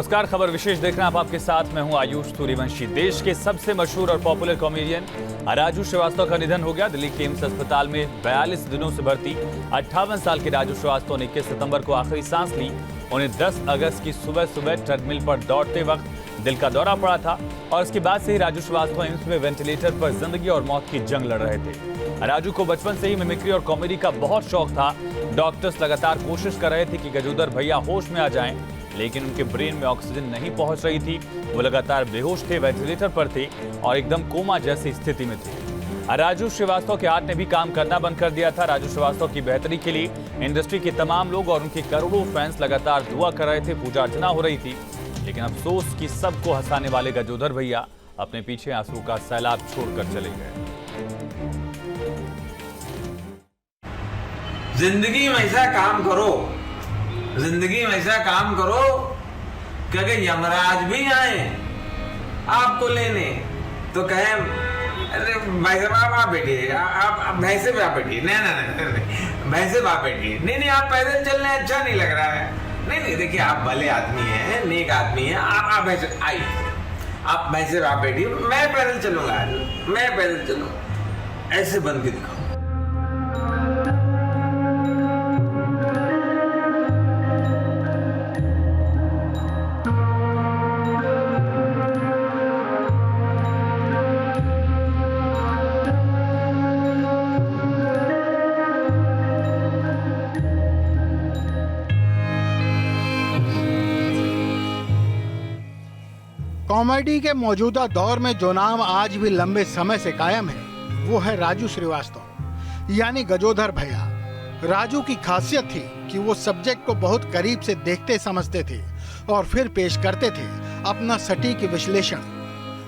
नमस्कार, खबर विशेष देख रहे हैं आप। आपके साथ मैं हूं आयुष सूर्यवंशी। देश के सबसे मशहूर और पॉपुलर कॉमेडियन राजू श्रीवास्तव का निधन हो गया। दिल्ली के एम्स अस्पताल में 42 दिनों से भर्ती 58 साल के राजू श्रीवास्तव ने 21 सितंबर को आखिरी सांस ली। उन्हें 10 अगस्त की सुबह ट्रेडमिल पर दौड़ते वक्त दिल का दौरा पड़ा था और इसके बाद से ही राजू श्रीवास्तव एम्स में वेंटिलेटर पर जिंदगी और मौत की जंग लड़ रहे थे। राजू को बचपन से ही मिमिक्री और कॉमेडी का बहुत शौक था। डॉक्टर्स लगातार कोशिश कर रहे थे कि गजोदर भैया होश में आ जाएं, लेकिन उनके ब्रेन में ऑक्सीजन नहीं पहुंच रही थी। वो लगातार बेहोश थे, वेंटिलेटर पर थे और एकदम कोमा जैसी स्थिति में थे। राजू श्रीवास्तव के हार्ट ने भी काम करना बंद कर दिया था। राजू श्रीवास्तव की बेहतरी के लिए इंडस्ट्री के तमाम लोग और उनके करोड़ों फैंस लगातार दुआ कर रहे थे, पूजा अर्चना हो रही थी। लेकिन अफसोस कि सबको हंसाने वाले गजोदर भैया अपने पीछे आंसू का सैलाब छोड़कर चले गए। जिंदगी में ऐसा काम करो, जिंदगी में ऐसा काम करो कि अगर यमराज भी आए आपको लेने तो कहे अरे भाई साहब आप बैठिए, आप भैंसे पे आप बैठिए। नहीं भैंसे पे आप बैठिए। नहीं आप पैदल चलने अच्छा नहीं लग रहा है। नहीं देखिए आप भले आदमी हैं, नेक आदमी हैं, आप भैंसे आइए, आप भैंसे पे आप बैठिए, मैं पैदल चलूंगा, मैं पैदल चलूंगा। ऐसे बन के दिखाओ। कॉमेडी के मौजूदा दौर में जो नाम आज भी लंबे समय से कायम है वो है राजू श्रीवास्तव यानी गजोधर भैया। राजू की खासियत थी कि वो सब्जेक्ट को बहुत करीब से देखते समझते थे और फिर पेश करते थे अपना सटीक विश्लेषण।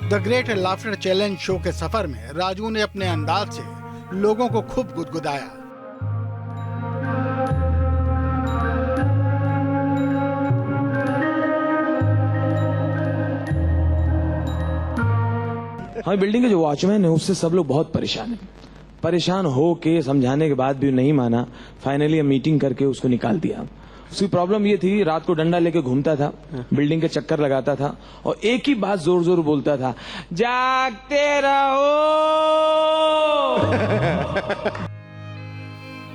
The great laughter challenge show के सफर में राजू ने अपने अंदाज से लोगों को खूब गुदगुदाया। हमारी बिल्डिंग के जो वॉचमैन है उससे सब लोग बहुत परेशान हैं। परेशान हो के समझाने के बाद भी नहीं माना। फाइनली हम मीटिंग करके उसको निकाल दिया। उसकी प्रॉब्लम ये थी, रात को डंडा लेके घूमता था, बिल्डिंग के चक्कर लगाता था और एक ही बात जोर जोर बोलता था, जागते रहो।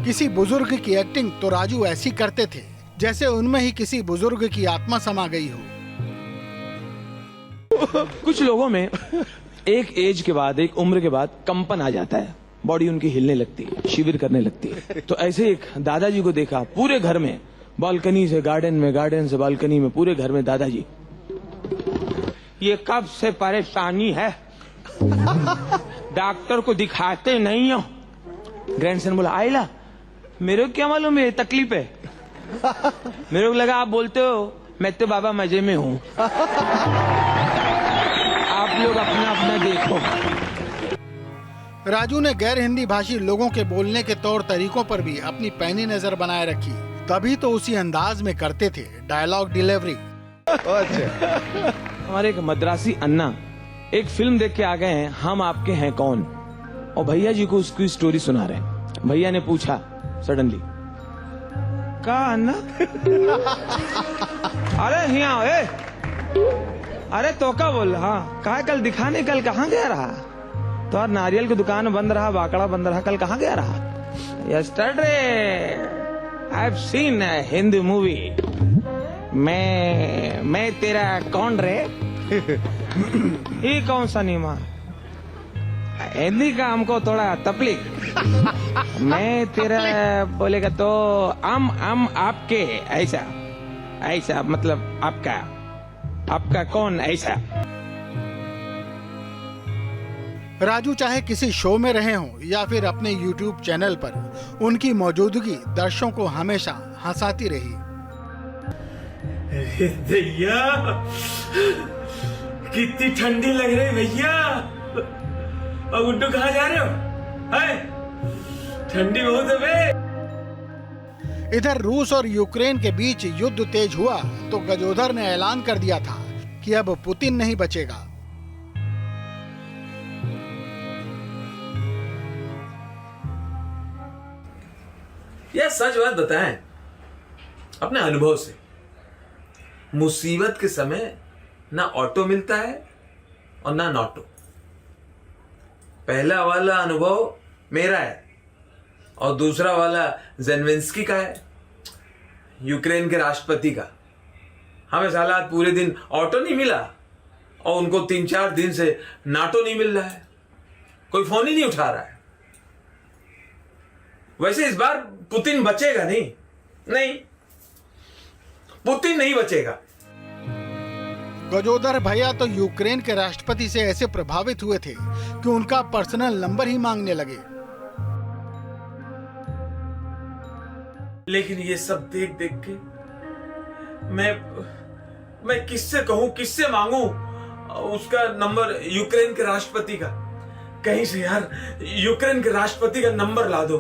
किसी बुजुर्ग की एक्टिंग तो राजू ऐसी करते थे जैसे उनमें ही किसी बुजुर्ग की आत्मा समा गई हो। कुछ लोगों में एक एज के बाद, एक उम्र के बाद कंपन आ जाता है, बॉडी उनकी हिलने लगती है, शिविर करने लगती है। तो ऐसे एक दादाजी को देखा पूरे घर में, बालकनी से गार्डन में, गार्डन से बालकनी में, पूरे घर में दादाजी। ये कब से परेशानी है, डॉक्टर को दिखाते नहीं हो। ग्रैंडसन बोला, आइला मेरे को क्या मालूम ये तकलीफ है, मेरे को लगा आप बोलते हो, मैं तो बाबा मजे में हूँ। आप लोग अपना अपना देखो। राजू ने गैर हिंदी भाषी लोगों के बोलने के तौर तरीकों पर भी अपनी पैनी नजर बनाए रखी, तभी तो उसी अंदाज में करते थे डायलॉग डिलीवरी। हमारे एक मद्रासी अन्ना एक फिल्म देख के आ गए हैं, हम आपके हैं कौन, और भैया जी को उसकी स्टोरी सुना रहे हैं। भैया ने पूछा सडनली, का अन्ना? अरे यहाँ अरे तो का बोल, हाँ कहा कल दिखाने, कल कहाँ गया रहा? तो यार नारियल की दुकान बंद रहा, बाकड़ा बंद रहा, कल कहाँ गया रहा? Yesterday I have seen a Hindi movie. मैं तेरा कौन रे? ये कौन सा नीमा? हिंदी का हमको थोड़ा तकलीफ। मैं तेरा बोलेगा तो हम आपके ऐसा मतलब आपका कौन ऐसा? राजू चाहे किसी शो में रहे हों या फिर अपने YouTube चैनल पर, उनकी मौजूदगी दर्शकों को हमेशा हंसाती रही। भैया कितनी ठंडी लग रही भैया। और गुड्डू कहाँ जा रहे हो? ठंडी बहुत है बे। इधर रूस और यूक्रेन के बीच युद्ध तेज हुआ तो गजोधर ने ऐलान कर दिया था कि अब पुतिन नहीं बचेगा। यह सच बात बताएं अपने अनुभव से। मुसीबत के समय ना ऑटो मिलता है और ना नॉटो। पहला वाला अनुभव मेरा है और दूसरा वाला जेलेंस्की का है, यूक्रेन के राष्ट्रपति का। हमें साला पूरे दिन ऑटो नहीं मिला और उनको 3-4 दिन से नाटो नहीं मिल रहा है, कोई फोन ही नहीं उठा रहा है। वैसे इस बार पुतिन बचेगा नहीं, पुतिन नहीं बचेगा। गजोदर भैया तो यूक्रेन के राष्ट्रपति से ऐसे प्रभावित हुए थे कि उनका पर्सनल नंबर ही मांगने लगे। लेकिन ये सब देख देख के मैं किससे कहूं, किससे मांगू उसका नंबर, यूक्रेन के राष्ट्रपति का। कहीं से यार यूक्रेन के राष्ट्रपति का नंबर ला दो,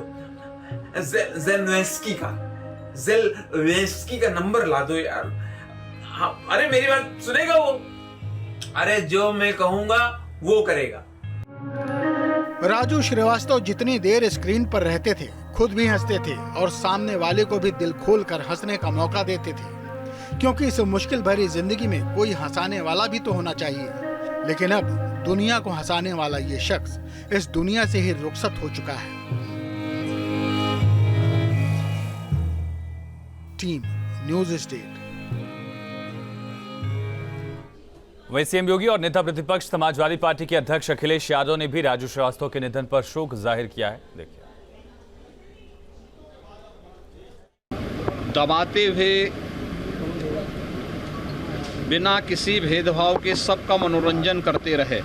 जेलेंस्की का नंबर ला दो यार। हाँ, अरे मेरी बात सुनेगा वो? अरे जो मैं कहूंगा वो करेगा। राजू श्रीवास्तव जितनी देर स्क्रीन पर रहते थे खुद भी हंसते थे और सामने वाले को भी दिल खोल कर हंसने का मौका देते थे, क्योंकि इस मुश्किल भरी जिंदगी में कोई हंसाने वाला भी तो होना चाहिए। लेकिन अब दुनिया को हंसाने वाला ये शख्स इस दुनिया से ही रुखसत हो चुका है। Team news state. वहीं सीएम योगी और नेता प्रतिपक्ष समाजवादी पार्टी के अध्यक्ष अखिलेश यादव ने भी राजू श्रीवास्तव के निधन पर शोक जाहिर किया है। देखिए। दबाते हुए बिना किसी भेदभाव के सबका मनोरंजन करते रहे,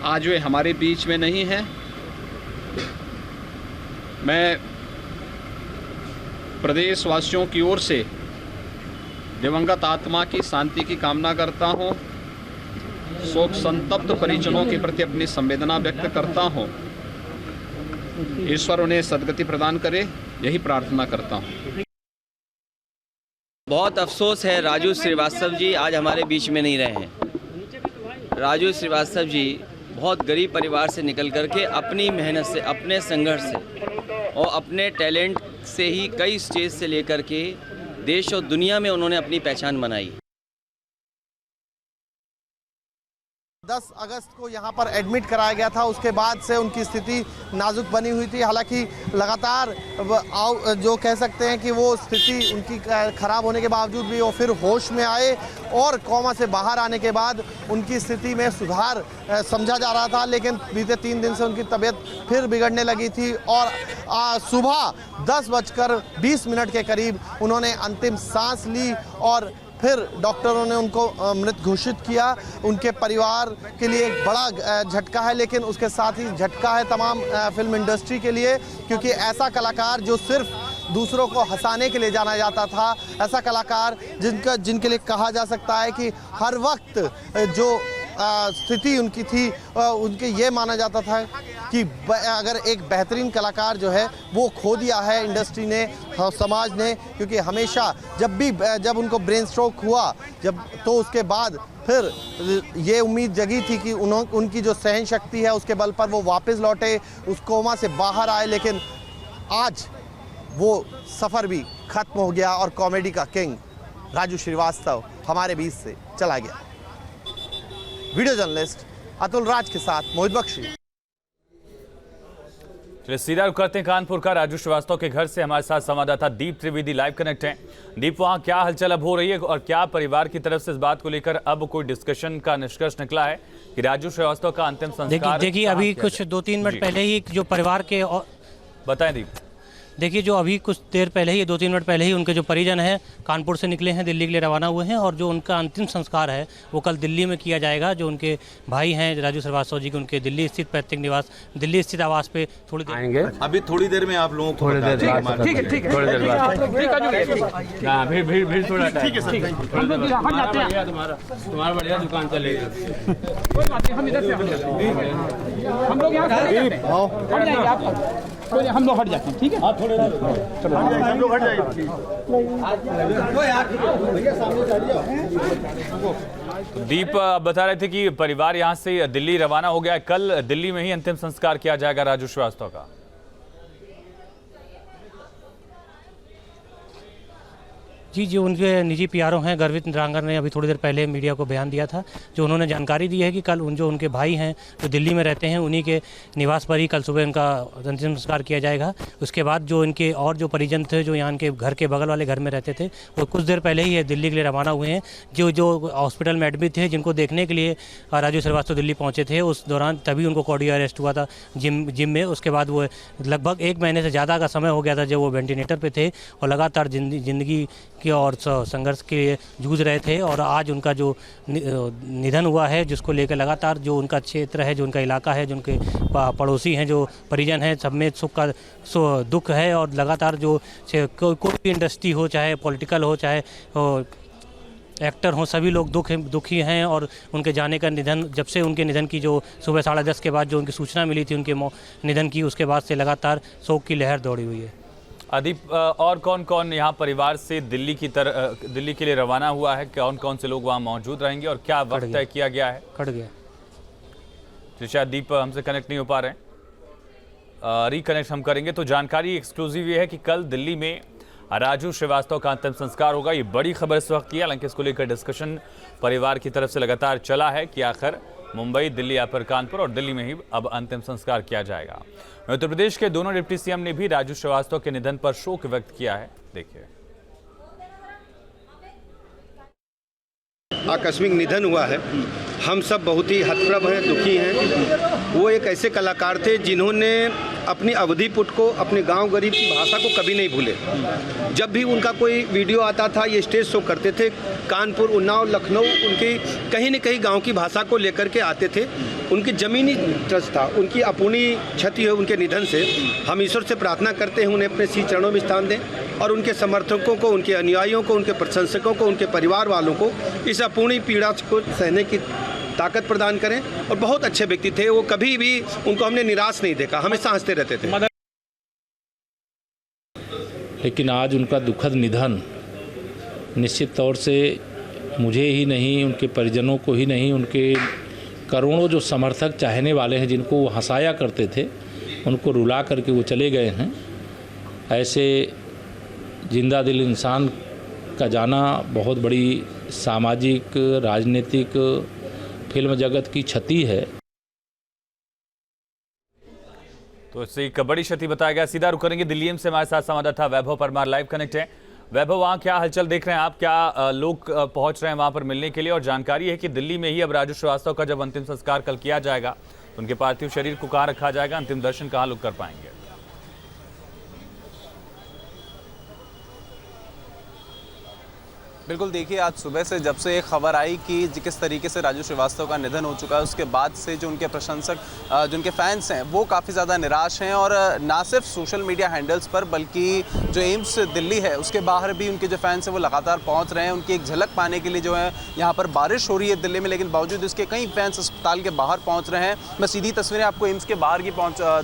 आज वे हमारे बीच में नहीं हैं। मैं प्रदेशवासियों की ओर से दिवंगत आत्मा की शांति की कामना करता हूं। शोक संतप्त परिजनों के प्रति अपनी संवेदना व्यक्त करता हूं। ईश्वर उन्हें सद्गति प्रदान करे, यही प्रार्थना करता हूं। बहुत अफसोस है, राजू श्रीवास्तव जी आज हमारे बीच में नहीं रहे हैं। राजू श्रीवास्तव जी बहुत गरीब परिवार से निकल करके अपनी मेहनत से, अपने संघर्ष से और अपने टैलेंट से ही कई स्टेज से लेकर के देश और दुनिया में उन्होंने अपनी पहचान बनाई। 10 अगस्त को यहाँ पर एडमिट कराया गया था। उसके बाद से उनकी स्थिति नाजुक बनी हुई थी। हालांकि लगातार जो कह सकते हैं कि वो स्थिति उनकी खराब होने के बावजूद भी वो फिर होश में आए और कोमा से बाहर आने के बाद उनकी स्थिति में सुधार समझा जा रहा था। लेकिन बीते 3 दिन से उनकी तबीयत फिर बिगड़ने लगी थी और सुबह 10:20 के करीब उन्होंने अंतिम सांस ली और फिर डॉक्टरों ने उनको मृत घोषित किया। उनके परिवार के लिए एक बड़ा झटका है, लेकिन उसके साथ ही झटका है तमाम फिल्म इंडस्ट्री के लिए, क्योंकि ऐसा कलाकार जो सिर्फ दूसरों को हंसाने के लिए जाना जाता था, ऐसा कलाकार जिनके लिए कहा जा सकता है कि हर वक्त जो स्थिति उनकी थी, उनके ये माना जाता था कि अगर एक बेहतरीन कलाकार जो है वो खो दिया है इंडस्ट्री ने, समाज ने, क्योंकि हमेशा जब उनको ब्रेन स्ट्रोक हुआ तो उसके बाद फिर ये उम्मीद जगी थी कि उनकी जो सहन शक्ति है उसके बल पर वो वापस लौटे, उस कोमा से बाहर आए। लेकिन आज वो सफ़र भी खत्म हो गया और कॉमेडी का किंग राजू श्रीवास्तव हमारे बीच से चला गया। वीडियो जर्नलिस्ट अतुल राज के साथ मोहित बख्शी। चलिए सीधा रुख करते हैं कानपुर का। राजू श्रीवास्तव के घर से हमारे साथ संवाददाता दीप त्रिवेदी लाइव कनेक्ट हैं। दीप, वहां क्या हलचल अब हो रही है और क्या परिवार की तरफ से इस बात को लेकर अब कोई डिस्कशन का निष्कर्ष निकला है कि राजू श्रीवास्तव का अंतिम संस्कार? देखिए अभी कुछ 2-3 मिनट पहले ही जो परिवार के बताएं दीप। देखिए जो अभी कुछ देर पहले ही 2-3 मिनट पहले ही उनके जो परिजन हैं कानपुर से निकले हैं, दिल्ली के लिए रवाना हुए हैं और जो उनका अंतिम संस्कार है वो कल दिल्ली में किया जाएगा। जो उनके भाई हैं राजू श्रीवास्तव जी के, उनके दिल्ली स्थित पैतृक निवास, दिल्ली स्थित आवास पे थोड़ी देर आएंगे। अभी थोड़ी देर में आप लोगों को थोड़ी देर बाद ठीक है थोड़ी देर बाद भीड़ थोड़ा ठीक है सर, तुम्हारा बढ़िया दुकान चलेगी। हम इधर से हम लोग यहाँ हम लोग हट जाते हैं, ठीक है? हम लोग हट जाएंगे। दीप बता रहे थे कि परिवार यहां से दिल्ली रवाना हो गया है, कल दिल्ली में ही अंतिम संस्कार किया जाएगा राजू श्रीवास्तव का। जी, जो उनके निजी पीआरओ हैं गर्वित निरांगर ने अभी थोड़ी देर पहले मीडिया को बयान दिया था, जो उन्होंने जानकारी दी है कि कल जो उनके भाई हैं जो दिल्ली में रहते हैं उन्हीं के निवास पर ही कल सुबह उनका अंतिम संस्कार किया जाएगा। उसके बाद जो इनके और जो परिजन थे जो यहाँ के घर के बगल वाले घर में रहते थे वो कुछ देर पहले ही दिल्ली के लिए रवाना हुए हैं। जो हॉस्पिटल में एडमिट थे जिनको देखने के लिए राजू श्रीवास्तव दिल्ली पहुँचे थे, उस दौरान तभी उनको कार्डियो अरेस्ट हुआ था जिम में। उसके बाद वो लगभग 1 महीने से ज़्यादा का समय हो गया था जब वो वेंटिलेटर पे थे और लगातार ज़िंदगी के और संघर्ष के जूझ रहे थे। और आज उनका जो निधन हुआ है, जिसको लेकर लगातार जो उनका क्षेत्र है, जो उनका इलाका है, जो उनके पड़ोसी हैं, जो परिजन हैं, सब में दुख है। और लगातार जो कोई भी इंडस्ट्री हो, चाहे पॉलिटिकल हो, चाहे एक्टर हो, सभी लोग दुखी हैं। और उनके जाने का निधन, जब से उनके निधन की जो सुबह 10:30 के बाद जो उनकी सूचना मिली थी उनके निधन की, उसके बाद से लगातार शोक की लहर दौड़ी हुई है। अदीप, और कौन कौन यहाँ परिवार से दिल्ली के लिए रवाना हुआ है? कौन कौन से लोग वहाँ मौजूद रहेंगे और क्या वक्त तय किया गया है? कट गया तो शायद दीप हमसे कनेक्ट नहीं हो पा रहे हैं, रिकनेक्ट हम करेंगे। तो जानकारी एक्सक्लूसिव ये है कि कल दिल्ली में राजू श्रीवास्तव का अंतिम संस्कार होगा। ये बड़ी खबर इस वक्त की है, हालांकि इसको लेकर डिस्कशन परिवार की तरफ से लगातार चला है कि आखिर मुंबई, दिल्ली या फिर कानपुर, और दिल्ली में ही अब अंतिम संस्कार किया जाएगा। उत्तर प्रदेश के दोनों डिप्टी सीएम ने भी राजू श्रीवास्तव के निधन पर शोक व्यक्त किया है। देखिए, आकस्मिक निधन हुआ है। हम सब बहुत ही हतप्रभ हैं, दुखी हैं। वो एक ऐसे कलाकार थे जिन्होंने अपनी अवधि पुट को, अपने गांव गरीब की भाषा को कभी नहीं भूले। जब भी उनका कोई वीडियो आता था, ये स्टेज शो करते थे, कानपुर, उन्नाव, लखनऊ, उनकी कहीं न कहीं गांव की भाषा को लेकर के आते थे। उनकी ज़मीनी ट्रस्ट था, उनकी अपूर्णीय क्षति है उनके निधन से। हम ईश्वर से प्रार्थना करते हैं उन्हें अपने श्री चरणों में स्थान दें और उनके समर्थकों को, उनके अनुयायियों को, उनके प्रशंसकों को, उनके परिवार वालों को इस अपूर्णीय पीड़ा को सहने की ताकत प्रदान करें। और बहुत अच्छे व्यक्ति थे, वो कभी भी उनको हमने निराश नहीं देखा, हमेशा हंसते रहते थे। लेकिन आज उनका दुखद निधन निश्चित तौर से मुझे ही नहीं, उनके परिजनों को ही नहीं, उनके करोड़ों जो समर्थक, चाहने वाले हैं, जिनको वो हंसाया करते थे, उनको रुला करके वो चले गए हैं। ऐसे जिंदा दिल इंसान का जाना बहुत बड़ी सामाजिक, राजनीतिक, फिल्म जगत की क्षति है। तो इससे एक बड़ी क्षति बताया गया। सीधा रुक करेंगे दिल्ली से, हमारे साथ संवाददाता वैभव परमार लाइव कनेक्ट है। वैभव, वहाँ क्या हलचल देख रहे हैं आप? क्या लोग पहुंच रहे हैं वहां पर मिलने के लिए? और जानकारी है कि दिल्ली में ही अब राजू श्रीवास्तव का जब अंतिम संस्कार कल किया जाएगा तो उनके पार्थिव शरीर को कहाँ रखा जाएगा, अंतिम दर्शन कहाँ लोग कर पाएंगे? बिल्कुल, देखिए, आज सुबह से जब से एक खबर आई कि किस तरीके से राजू श्रीवास्तव का निधन हो चुका है, उसके बाद से जो उनके प्रशंसक, जो उनके फैंस हैं, वो काफ़ी ज़्यादा निराश हैं। और ना सिर्फ सोशल मीडिया हैंडल्स पर, बल्कि जो एम्स दिल्ली है उसके बाहर भी उनके जो फैंस हैं वो लगातार पहुंच रहे हैं। उनकी एक झलक पाने के लिए जो है यहाँ पर बारिश हो रही है दिल्ली में, लेकिन बावजूद इसके कई फैंस अस्पताल के बाहर पहुँच रहे हैं। मैं सीधी तस्वीरें आपको एम्स के बाहर की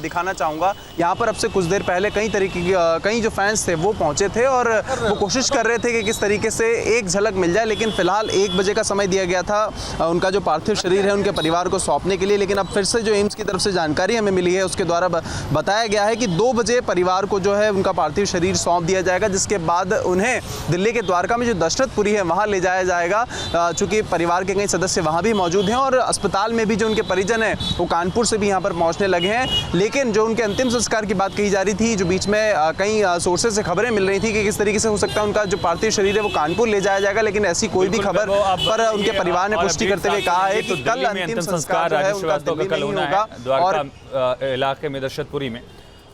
दिखाना चाहूँगा। यहाँ पर अब से कुछ देर पहले कई जो फैंस थे वो पहुँचे थे और वो कोशिश कर रहे थे कि किस तरीके से एक झलक मिल जाए। लेकिन फिलहाल 1 बजे का समय दिया गया था उनका जो पार्थिव शरीर है उनके परिवार को सौंपने के लिए। लेकिन अब फिर से जो एम्स की तरफ से जानकारी हमें मिली है उसके द्वारा बताया गया है कि 2 बजे परिवार को जो है उनका पार्थिव शरीर सौंप दिया जाएगा, जिसके बाद उन्हें दिल्ली के द्वारका में जो दशरथपुरी है वहाँ ले जाया जाएगा। चूँकि परिवार के कई सदस्य वहाँ भी मौजूद हैं और अस्पताल में भी जो उनके परिजन हैं वो कानपुर से भी यहाँ पर पहुँचने लगे हैं। लेकिन जो उनके अंतिम संस्कार की बात कही जा रही थी, जो बीच में कई सोर्सेज से खबरें मिल रही थी कि किस तरीके से हो सकता है उनका जो पार्थिव शरीर है वो कानपुर ले जाया जाएगा, लेकिन ऐसी कोई भी खबर पर उनके परिवार ने पुष्टि करते हुए कहा है कि कल अंतिम संस्कार जो है उनका दिल्ली में ही होगा। द्वारका इलाके में दशरथपुरी में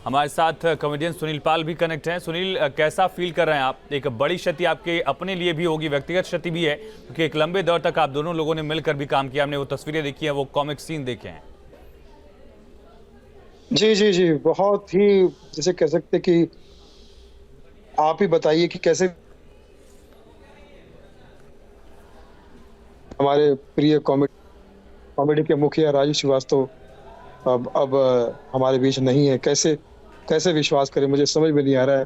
हमारे साथ कॉमेडियन सुनील पाल भी कनेक्ट हैं। सुनील, कैसा फील कर रहे हैं आप? एक बड़ी क्षति आपके अपने लिए भी होगी, व्यक्तिगत क्षति भी है, क्योंकि एक लंबे दौर तक आप दोनों लोगों ने मिलकर भी काम किया। हमने वो तस्वीरें देखी हैं, वो कॉमिक सीन देखे हैं। जी जी जी, बहुत ही, जैसे कह सकते कि आप ही बताइए कि कैसे हमारे प्रिय कॉमेडी के मुखिया राजू श्रीवास्तव अब हमारे बीच नहीं है। कैसे विश्वास करें, मुझे समझ में नहीं आ रहा है।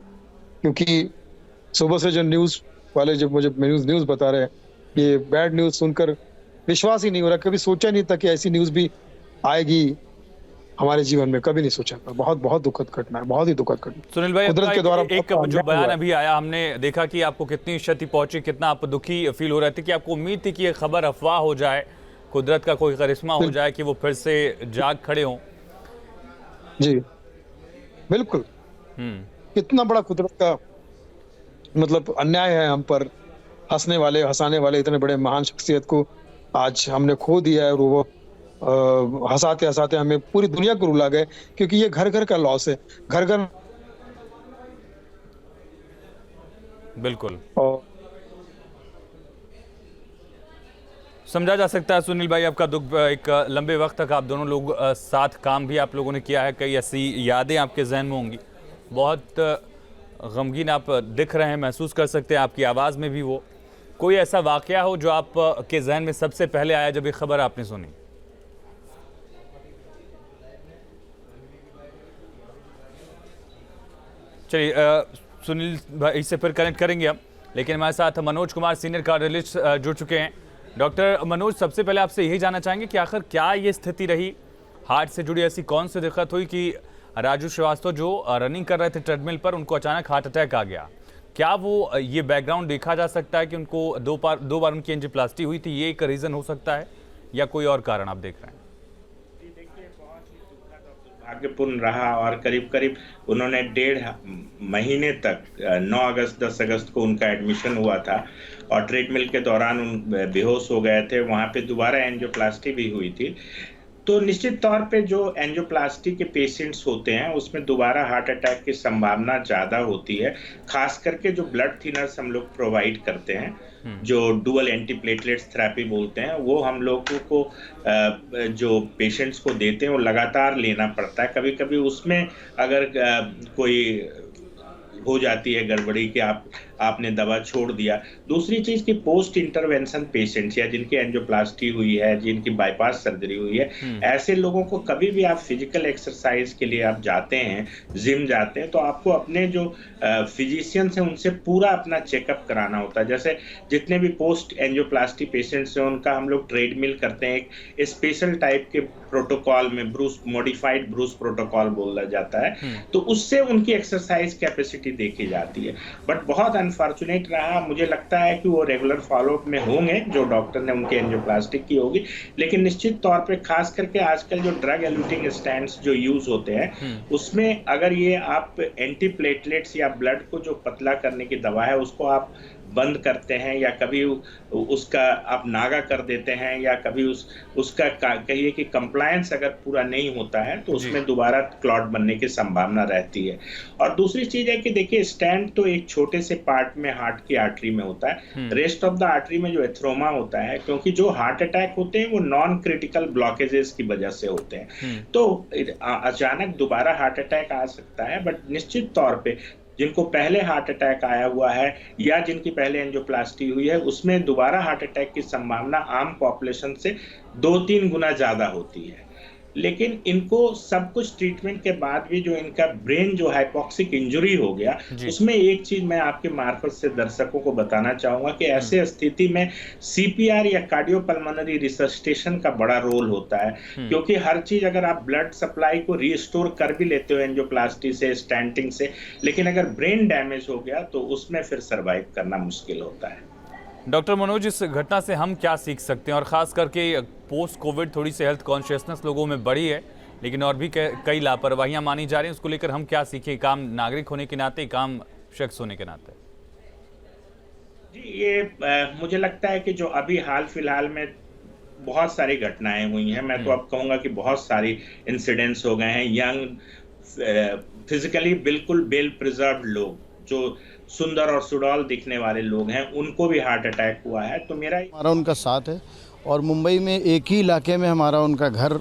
क्योंकि सुबह से जो न्यूज़ वाले जो मुझे न्यूज़ बता रहे हैं, ये बैड न्यूज़ सुनकर विश्वास ही नहीं हो रहा। कभी सोचा नहीं था कि ऐसी न्यूज़ भी आएगी। हमारे जीवन में कभी नहीं सोचा था। बहुत बहुत दुखद घटना है, बहुत ही दुखद घटना। सुनील भाई, कुदरत के द्वारा एक जो बयान अभी आया, हमने देखा कि आपको कितनी क्षति पहुंची, कितना आप दुखी फील हो रहे थे, कि आपको उम्मीद थी कि ये खबर अफवाह हो जाए, कुदरत का कोई करिश्मा हो जाए कि वो फिर से जाग खड़े हों। जी बिल्कुल, कितना बड़ा कुदरत का मतलब अन्याय है हम पर। हंसने वाले हंसाने वाले इतने बड़े महान शख्सियत को आज हमने खो दिया है, और वो हंसाते हंसाते हमें पूरी दुनिया को रुला गए, क्योंकि ये घर घर का लॉस है, घर घर। बिल्कुल समझा जा सकता है सुनील भाई आपका दुख। एक लंबे वक्त तक आप दोनों लोग साथ काम भी आप लोगों ने किया है, कई ऐसी यादें आपके जहन में होंगी। बहुत गमगीन आप दिख रहे हैं, महसूस कर सकते हैं आपकी आवाज़ में भी वो। कोई ऐसा वाकया हो जो आप के जहन में सबसे पहले आया जब ये खबर आपने सुनी? चलिए सुनील भाई से फिर कनेक्ट करेंगे हम, लेकिन हमारे साथ मनोज कुमार सीनियर कार्डियोलॉजिस्ट जुड़ चुके हैं। डॉक्टर मनोज, सबसे पहले आपसे यही जानना चाहेंगे कि आखिर क्या ये स्थिति रही, हार्ट से जुड़ी ऐसी कौन सी दिक्कत हुई कि राजू श्रीवास्तव जो रनिंग कर रहे थे ट्रेडमिल पर, उनको अचानक हार्ट अटैक आ गया? क्या वो ये बैकग्राउंड देखा जा सकता है कि उनको दो बार उनकी एंजियोप्लास्टी हुई थी, ये एक रीज़न हो सकता है, या कोई और कारण आप देख रहे हैं? दुर्भाग्यपूर्ण रहा, और करीब करीब उन्होंने 1.5 महीने तक 9 अगस्त 10 अगस्त को उनका एडमिशन हुआ था, और ट्रीटमेंट के दौरान बेहोश हो गए थे। वहाँ पे दोबारा एंजियोप्लास्टी भी हुई थी। तो निश्चित तौर पे जो एंजियोप्लास्टी के पेशेंट्स होते हैं उसमें दोबारा हार्ट अटैक की संभावना ज़्यादा होती है, खास करके जो ब्लड थिनर्स हम लोग प्रोवाइड करते हैं, जो डुअल एंटीप्लेटलेट्स थेरेपी बोलते हैं, वो हम लोगों को जो पेशेंट्स को देते हैं वो लगातार लेना पड़ता है। कभी कभी उसमें अगर कोई हो जाती है गड़बड़ी कि आपने दवा छोड़ दिया। दूसरी चीज कि पोस्ट इंटरवेंशन पेशेंट्स या जिनकी एंजियोप्लास्टी हुई है, जिनकी बाईपास सर्जरी हुई है, ऐसे लोगों को कभी भी आप फिजिकल एक्सरसाइज के लिए आप जाते हैं, जिम जाते हैं, तो आपको अपने जो फिजिशियंस हैं उनसे पूरा अपना चेकअप कराना होता है। जैसे जितने भी पोस्ट एंजियोप्लास्टी पेशेंट्स हैं उनका हम लोग ट्रेडमिल करते हैं, एक स्पेशल टाइप के प्रोटोकॉल में ब्रूस मॉडिफाइड ब्रूस प्रोटोकॉल बोला जाता है, तो उससे उनकी एक्सरसाइज कैपेसिटी देखी जाती है। बट बहुत अनफॉर्चुनेट रहा, मुझे लगता है कि वो रेगुलर फॉलोअप में होंगे जो डॉक्टर ने उनकी एंजियोप्लास्टिक की होगी, लेकिन निश्चित तौर पे खास करके आजकल जो ड्रग एल्यूटिंग स्टैंड्स जो यूज होते हैं उसमें अगर ये आप एंटीप्लेटलेट्स या ब्लड को जो पतला करने की दवा है उसको आप बंद करते हैं, या कभी उसका आप नागा कर देते हैं, या कभी उसका कहिए कि कंप्लायंस अगर पूरा नहीं होता है तो उसमें दोबारा क्लॉट बनने की संभावना रहती है। और दूसरी चीज है कि देखिए स्टेंट तो एक छोटे से पार्ट में हार्ट की आर्टरी में होता है, रेस्ट ऑफ द आर्टरी में जो एथ्रोमा होता है, क्योंकि जो हार्ट अटैक होते हैं वो नॉन क्रिटिकल ब्लॉकेजेस की वजह से होते हैं, तो अचानक दोबारा हार्ट अटैक आ सकता है। बट निश्चित तौर पे जिनको पहले हार्ट अटैक आया हुआ है या जिनकी पहले एंजियोप्लास्टी हुई है उसमें दोबारा हार्ट अटैक की संभावना आम पॉपुलेशन से 2-3 गुना ज्यादा होती है। लेकिन इनको सब कुछ ट्रीटमेंट के बाद भी जो इनका ब्रेन जो हाइपोक्सिक इंजरी हो गया, उसमें एक चीज मैं आपके मार्फत से दर्शकों को बताना चाहूंगा कि ऐसे स्थिति में सीपीआर या कार्डियोपल्मोनरी रिससिटेशन का बड़ा रोल होता है, क्योंकि हर चीज अगर आप ब्लड सप्लाई को रिस्टोर कर भी लेते हो एंजियोप्लास्टी से, स्टेंटिंग से, लेकिन अगर ब्रेन डैमेज हो गया तो उसमें फिर सर्वाइव करना मुश्किल होता है। डॉक्टर मनोज, इस घटना से हम क्या सीख सकते हैं, और ख़ास करके पोस्ट कोविड थोड़ी सी हेल्थ कॉन्शियसनेस लोगों में बढ़ी है, लेकिन और भी कई लापरवाहियां मानी जा रही हैं, उसको लेकर हम क्या सीखें, काम नागरिक होने के नाते, काम शख्स होने के नाते? जी, ये मुझे लगता है कि जो अभी हाल फिलहाल में बहुत सारी घटनाएं हुई हैं, मैं तो अब कहूँगा कि बहुत सारी इंसिडेंट्स हो गए हैं। यंग फिजिकली बिल्कुल वेल प्रिजर्व्ड लोग, जो सुंदर और सुडौल दिखने वाले लोग हैं, उनको भी हार्ट अटैक हुआ है। तो हमारा उनका साथ है, और मुंबई में एक ही इलाके में हमारा उनका घर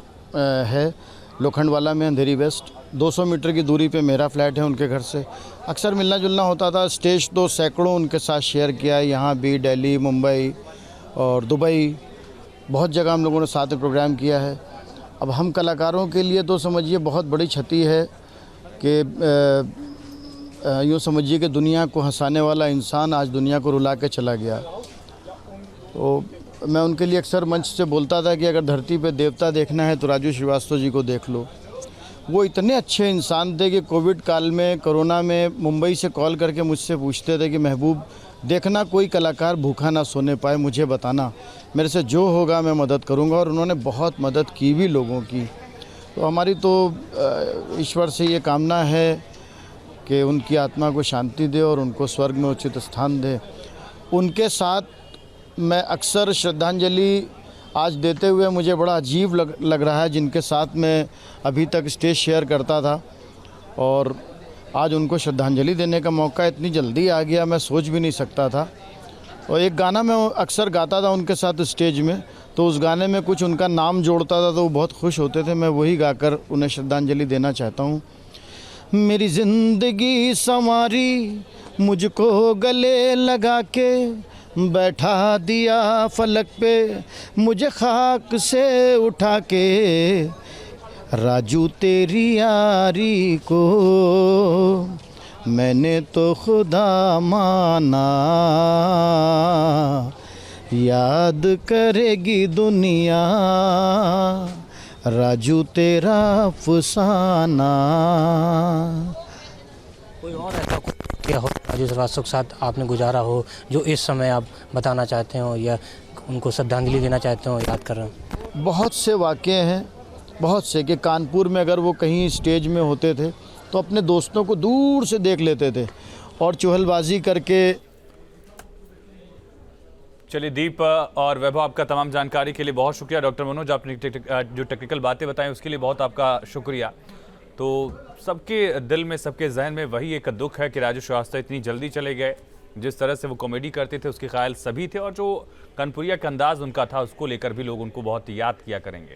है, लोखंडवाला में, अंधेरी वेस्ट। 200 मीटर की दूरी पे मेरा फ्लैट है उनके घर से। अक्सर मिलना जुलना होता था, स्टेज तो सैकड़ों उनके साथ शेयर किया है, यहाँ भी, दिल्ली, मुंबई और दुबई, बहुत जगह हम लोगों ने साथ में प्रोग्राम किया है। अब हम कलाकारों के लिए तो समझिए बहुत बड़ी क्षति है कि यूँ समझिए कि दुनिया को हंसाने वाला इंसान आज दुनिया को रुला के चला गया। तो मैं उनके लिए अक्सर मंच से बोलता था कि अगर धरती पे देवता देखना है तो राजू श्रीवास्तव जी को देख लो। वो इतने अच्छे इंसान थे कि कोविड काल में, कोरोना में मुंबई से कॉल करके मुझसे पूछते थे कि महबूब देखना कोई कलाकार भूखा ना सोने पाए, मुझे बताना, मेरे से जो होगा मैं मदद करूंगा। और उन्होंने बहुत मदद की भी लोगों की। तो हमारी तो ईश्वर से ये कामना है कि उनकी आत्मा को शांति दे और उनको स्वर्ग में उचित स्थान दे। उनके साथ मैं अक्सर श्रद्धांजलि आज देते हुए मुझे बड़ा अजीब लग रहा है, जिनके साथ मैं अभी तक स्टेज शेयर करता था और आज उनको श्रद्धांजलि देने का मौका इतनी जल्दी आ गया, मैं सोच भी नहीं सकता था। और एक गाना मैं अक्सर गाता था उनके साथ स्टेज में, तो उस गाने में कुछ उनका नाम जोड़ता था तो वो बहुत खुश होते थे। मैं वही गाकर उन्हें श्रद्धांजलि देना चाहता हूँ। मेरी ज़िंदगी संवारी, मुझको गले लगा के बैठा दिया फलक पे, मुझे खाक से उठा के राजू तेरी यारी को मैंने तो खुदा माना, याद करेगी दुनिया राजू तेरा अफसाना। कोई और ऐसा क्या हो राजू श्रीवास्तव के साथ आपने गुजारा हो जो इस समय आप बताना चाहते हो या उनको श्रद्धांजलि देना चाहते हो, याद कर रहे हो? बहुत से वाक़े हैं, बहुत से, कि कानपुर में अगर वो कहीं स्टेज में होते थे तो अपने दोस्तों को दूर से देख लेते थे और चुहलबाजी करके। चलिए दीप और वैभव, आपका तमाम जानकारी के लिए बहुत शुक्रिया। डॉक्टर मनोज, आपने जो टेक्निकल बातें बताई उसके लिए बहुत आपका शुक्रिया। तो सबके दिल में, सबके जहन में वही एक दुख है कि राजू श्रीवास्तव इतनी जल्दी चले गए। जिस तरह से वो कॉमेडी करते थे उसके ख्याल सभी थे और जो कानपुरिया का अंदाज उनका था उसको लेकर भी लोग उनको बहुत याद किया करेंगे।